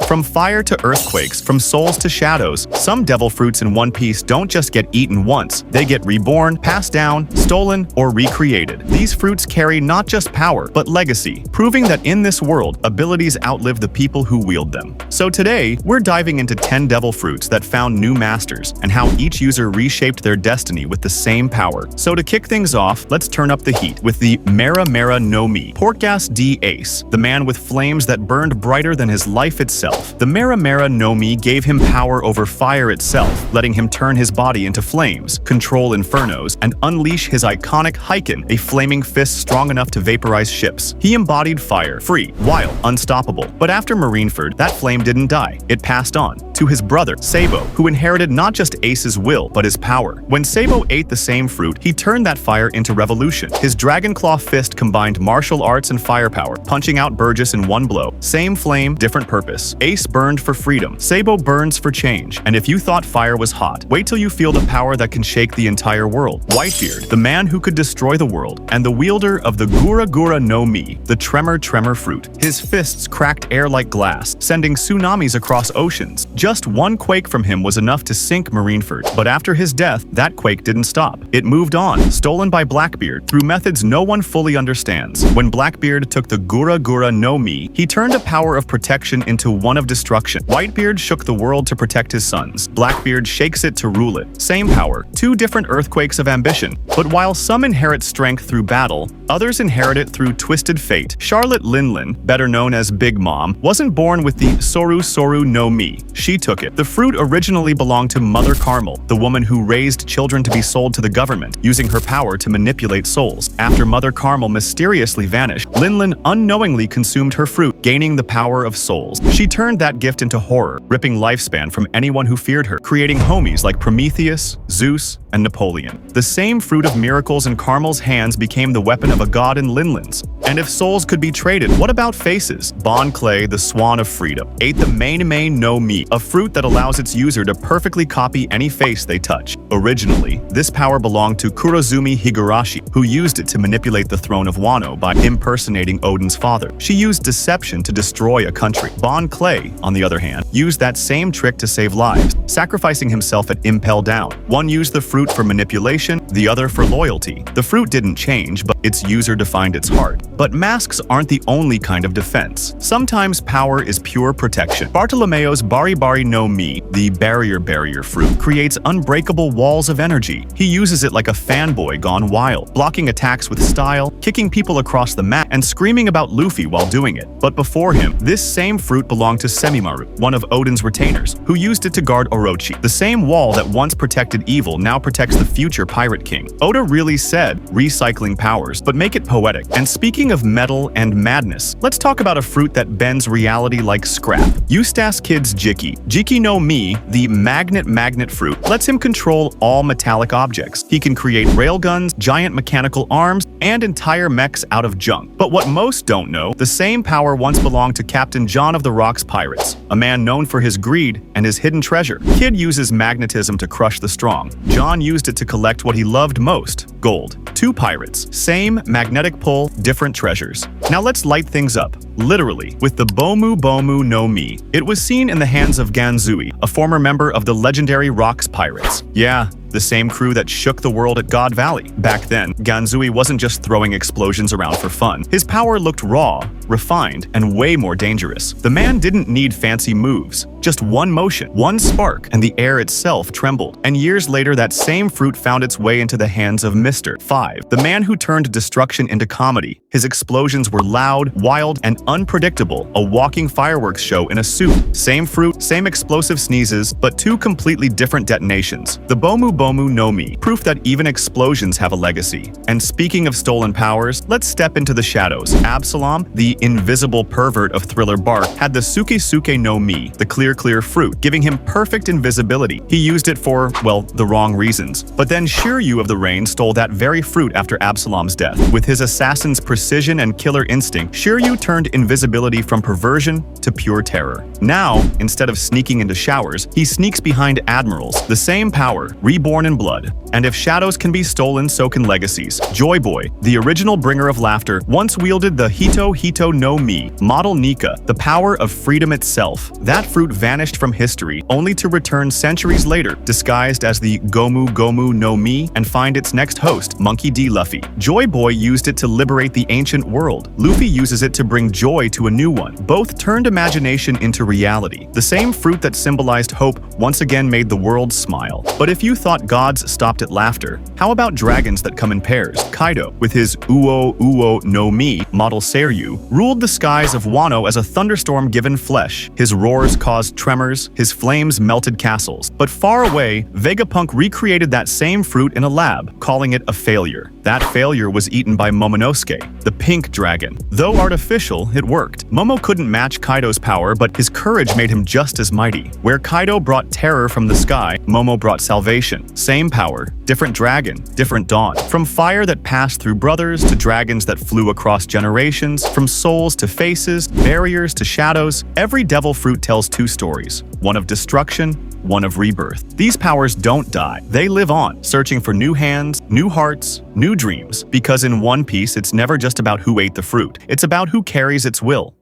From fire to earthquakes, from souls to shadows, some devil fruits in One Piece don't just get eaten once, they get reborn, passed down, stolen, or recreated. These fruits carry not just power, but legacy, proving that in this world, abilities outlive the people who wield them. So today, we're diving into 10 devil fruits that found new masters, and how each user reshaped their destiny with the same power. So to kick things off, let's turn up the heat with the Paramecia no Mi, Portgas D Ace, the man with flames that burned brighter than his life itself. The Paramecia no Mi gave him power over fire itself, letting him turn his body into flames, control infernos, and unleash his iconic Heiken, a flaming fist strong enough to vaporize ships. He embodied fire, free, wild, unstoppable. But after Marineford, that flame didn't die. It passed on to his brother, Sabo, who inherited not just Ace's will, but his power. When Sabo ate the same fruit, he turned that fire into revolution. His Dragon Claw fist combined martial arts and firepower, punching out Burgess in one blow. Same flame, different purpose. Ace burned for freedom. Sabo burns for change. And if you thought fire was hot, wait till you feel the power that can shake the entire world. Whitebeard, the man who could destroy the world, and the wielder of the Gura no Mi, the tremor fruit. His fists cracked air like glass, sending tsunamis across oceans. Just one quake from him was enough to sink Marineford. But after his death, that quake didn't stop. It moved on, stolen by Blackbeard, through methods no one fully understands. When Blackbeard took the Gura no Mi, he turned a power of protection into one of destruction. Whitebeard shook the world to protect his sons. Blackbeard shakes it to rule it. Same power, two different earthquakes of ambition. But while some inherit strength through battle, others inherit it through twisted fate. Charlotte Linlin, better known as Big Mom, wasn't born with the Soru no Mi. She took it. The fruit originally belonged to Mother Carmel, the woman who raised children to be sold to the government, using her power to manipulate souls. After Mother Carmel mysteriously vanished, Linlin unknowingly consumed her fruit, gaining the power of souls. She turned that gift into horror, ripping lifespan from anyone who feared her, creating homies like Prometheus, Zeus, and Napoleon. The same fruit of miracles in Carmel's hands became the weapon of a god in Linlin's. And if souls could be traded, what about faces? Bon Clay, the swan of freedom, ate the Main no Mi, a fruit that allows its user to perfectly copy any face they touch. Originally, this power belonged to Kurozumi Higurashi, who used it to manipulate the throne of Wano by impersonating Odin's father. She used deception to destroy a country. Bon Clay, on the other hand, used that same trick to save lives, sacrificing himself at Impel Down. One used the fruit for manipulation, the other for loyalty. The fruit didn't change, but its user defined its heart. But masks aren't the only kind of defense. Sometimes power is pure protection. Bartolomeo's Bari no Mi, the barrier fruit, creates unbreakable walls of energy. He uses it like a fanboy gone wild, blocking attacks with style, kicking people across the map, and screaming about Luffy while doing it. But before him, this same fruit belonged to Semimaru, one of Odin's retainers, who used it to guard Orochi. The same wall that once protected evil now protects the future Pirate King. Oda really said, recycling powers, but make it poetic. And speaking of metal and madness, let's talk about a fruit that bends reality like scrap. Eustace Kid's Jiki no Mi, the magnet fruit, lets him control all metallic objects. He can create railguns, giant mechanical arms, and entire mechs out of junk. But what most don't know, the same power once belonged to Captain John of the Rock's pirates, a man known for his greed and his hidden treasure. Kid uses magnetism to crush the strong. John used it to collect what he loved most, gold. Two pirates, same magnetic pull, different treasures. Now let's light things up, literally, with the Bomu no Mi. It was seen in the hands of Ganzui, a former member of the legendary Rocks Pirates. Yeah, the same crew that shook the world at God Valley. Back then, Ganzui wasn't just throwing explosions around for fun. His power looked raw, refined, and way more dangerous. The man didn't need fancy moves. Just one motion, one spark, and the air itself trembled. And years later, that same fruit found its way into the hands of Mr. 5, the man who turned destruction into comedy. His explosions were loud, wild, and unpredictable, a walking fireworks show in a suit. Same fruit, same explosive sneezes, but two completely different detonations. The Bomu no Mi, proof that even explosions have a legacy. And speaking of stolen powers, let's step into the shadows. Absalom, the invisible pervert of Thriller Bark, had the Suke no Mi, the clear fruit, giving him perfect invisibility. He used it for, well, the wrong reasons. But then Shiryu of the Rain stole that very fruit after Absalom's death. With his assassin's precision and killer instinct, Shiryu turned invisibility from perversion to pure terror. Now, instead of sneaking into showers, he sneaks behind admirals. The same power, reborn born in blood. And if shadows can be stolen, so can legacies. Joy Boy, the original bringer of laughter, once wielded the Hito Hito no Mi, model Nika, the power of freedom itself. That fruit vanished from history, only to return centuries later, disguised as the Gomu Gomu no Mi, and find its next host, Monkey D. Luffy. Joy Boy used it to liberate the ancient world. Luffy uses it to bring joy to a new one. Both turned imagination into reality. The same fruit that symbolized hope once again made the world smile. But if you thought gods stopped at laughter, how about dragons that come in pairs? Kaido, with his Uo Uo no Mi, model Seiryu, ruled the skies of Wano as a thunderstorm given flesh. His roars caused tremors, his flames melted castles. But far away, Vegapunk recreated that same fruit in a lab, calling it a failure. That failure was eaten by Momonosuke, the pink dragon. Though artificial, it worked. Momo couldn't match Kaido's power, but his courage made him just as mighty. Where Kaido brought terror from the sky, Momo brought salvation. Same power, different dragon, different dawn. From fire that passed through brothers to dragons that flew across generations, from souls to faces, barriers to shadows, every devil fruit tells two stories. One of destruction, one of rebirth. These powers don't die. They live on, searching for new hands, new hearts, new dreams. Because in One Piece, it's never just about who ate the fruit. It's about who carries its will.